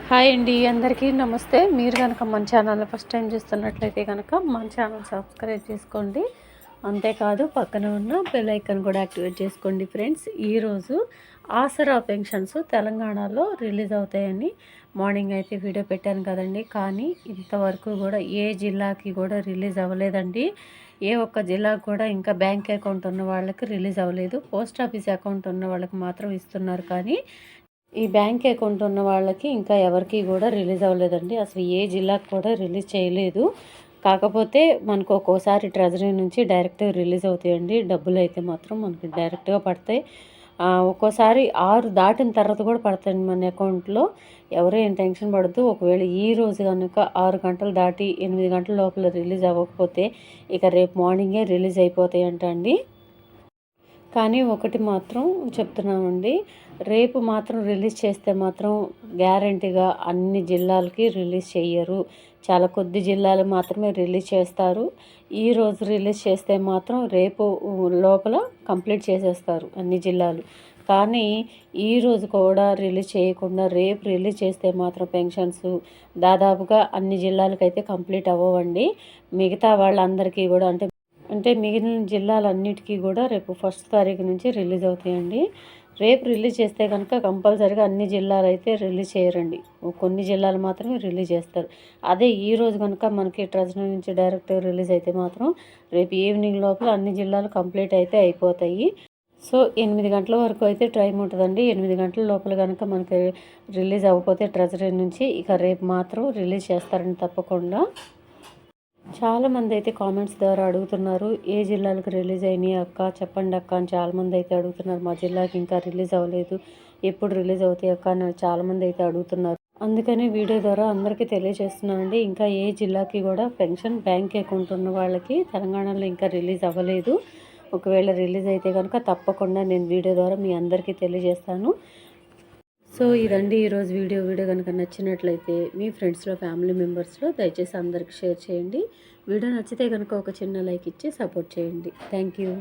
Hi అండి, అందరికీ నమస్తే. మీరు కనుక మన ఛానల్ని ఫస్ట్ టైం చూస్తున్నట్లయితే కనుక మన ఛానల్ సబ్స్క్రైబ్ చేసుకోండి. అంతేకాదు పక్కన ఉన్న బెల్ ఐకాన్ కూడా యాక్టివేట్ చేసుకోండి. ఫ్రెండ్స్, ఈరోజు ఆసరా పెన్షన్స్ తెలంగాణలో రిలీజ్ అవుతాయని మార్నింగ్ అయితే వీడియో పెట్టాను కదండి. కానీ ఇంతవరకు కూడా ఏ జిల్లాకి కూడా రిలీజ్ అవ్వలేదండి. ఏ ఒక్క జిల్లాకు కూడా ఇంకా బ్యాంక్ అకౌంట్ ఉన్న వాళ్ళకి రిలీజ్ అవ్వలేదు. పోస్ట్ ఆఫీస్ అకౌంట్ ఉన్న వాళ్ళకి మాత్రం ఇస్తున్నారు. కానీ ఈ బ్యాంక్ అకౌంట్ ఉన్న వాళ్ళకి ఇంకా ఎవరికి కూడా రిలీజ్ అవ్వలేదండి. అసలు ఏ జిల్లాకు కూడా రిలీజ్ చేయలేదు. కాకపోతే మనకు ఒక్కోసారి ట్రెజరీ నుంచి డైరెక్ట్గా రిలీజ్ అవుతాయండి. డబ్బులు అయితే మాత్రం మనకి డైరెక్ట్గా పడతాయి. ఒక్కోసారి 6 దాటిన తర్వాత కూడా పడతాయండి మన అకౌంట్లో. ఎవరు ఏం టెన్షన్ పడద్దు. ఒకవేళ ఈ రోజు కనుక 6 గంటలు దాటి 8 గంటల లోపల రిలీజ్ అవ్వకపోతే ఇక రేపు మార్నింగే రిలీజ్ అయిపోతాయంట అండి. కానీ ఒకటి మాత్రం చెప్తున్నామండి, రేపు మాత్రం రిలీజ్ చేస్తే మాత్రం గ్యారంటీగా అన్ని జిల్లాలకి రిలీజ్ చెయ్యరు. చాలా కొద్ది జిల్లాలు మాత్రమే రిలీజ్ చేస్తారు. ఈరోజు రిలీజ్ చేస్తే మాత్రం రేపు లోపల కంప్లీట్ చేసేస్తారు అన్ని జిల్లాలు. కానీ ఈరోజు కూడా రిలీజ్ చేయకుండా రేపు రిలీజ్ చేస్తే మాత్రం పెన్షన్స్ దాదాపుగా అన్ని జిల్లాలకైతే కంప్లీట్ అవ్వవండి. మిగతా వాళ్ళందరికీ కూడా అంటే మిగిలిన జిల్లాలన్నిటికీ కూడా రేపు 1 తారీఖు నుంచి రిలీజ్ అవుతాయండి. రేపు రిలీజ్ చేస్తే కనుక కంపల్సరీగా అన్ని జిల్లాలు అయితే రిలీజ్ చేయరండి. కొన్ని జిల్లాలు మాత్రమే రిలీజ్ చేస్తారు. అదే ఈరోజు కనుక మనకి ట్రెజరీ నుంచి డైరెక్ట్ రిలీజ్ అయితే మాత్రం రేపు ఈవినింగ్ లోపల అన్ని జిల్లాలు కంప్లీట్ అయితే అయిపోతాయి. సో 8 గంటల వరకు అయితే టైం ఉంటుందండి. 8 గంటల లోపల కనుక మనకి రిలీజ్ అవ్వకపోతే ట్రెజరీ నుంచి ఇక రేపు మాత్రం రిలీజ్ చేస్తారని తప్పకుండా. చాలామంది అయితే కామెంట్స్ ద్వారా అడుగుతున్నారు, ఏ జిల్లాలకు రిలీజ్ అయినాయి అక్క చెప్పండి అక్క అని చాలామంది అయితే అడుగుతున్నారు. మా జిల్లాకి ఇంకా రిలీజ్ అవ్వలేదు, ఎప్పుడు రిలీజ్ అవుతాయి అక్క అని చాలామంది అయితే అడుగుతున్నారు. అందుకని వీడియో ద్వారా అందరికీ తెలియజేస్తున్నానండి. ఇంకా ఏ జిల్లాకి కూడా పెన్షన్ బ్యాంక్ అకౌంట్ ఉన్న వాళ్ళకి తెలంగాణలో ఇంకా రిలీజ్ అవ్వలేదు. ఒకవేళ రిలీజ్ అయితే కనుక తప్పకుండా నేను వీడియో ద్వారా మీ అందరికీ తెలియజేస్తాను. సో ఇదండి ఈరోజు వీడియో కనుక నచ్చినట్లయితే మీ ఫ్రెండ్స్లో ఫ్యామిలీ మెంబర్స్లో దయచేసి అందరికి షేర్ చేయండి. వీడియో నచ్చితే కనుక ఒక చిన్న లైక్ ఇచ్చి సపోర్ట్ చేయండి. Thank you.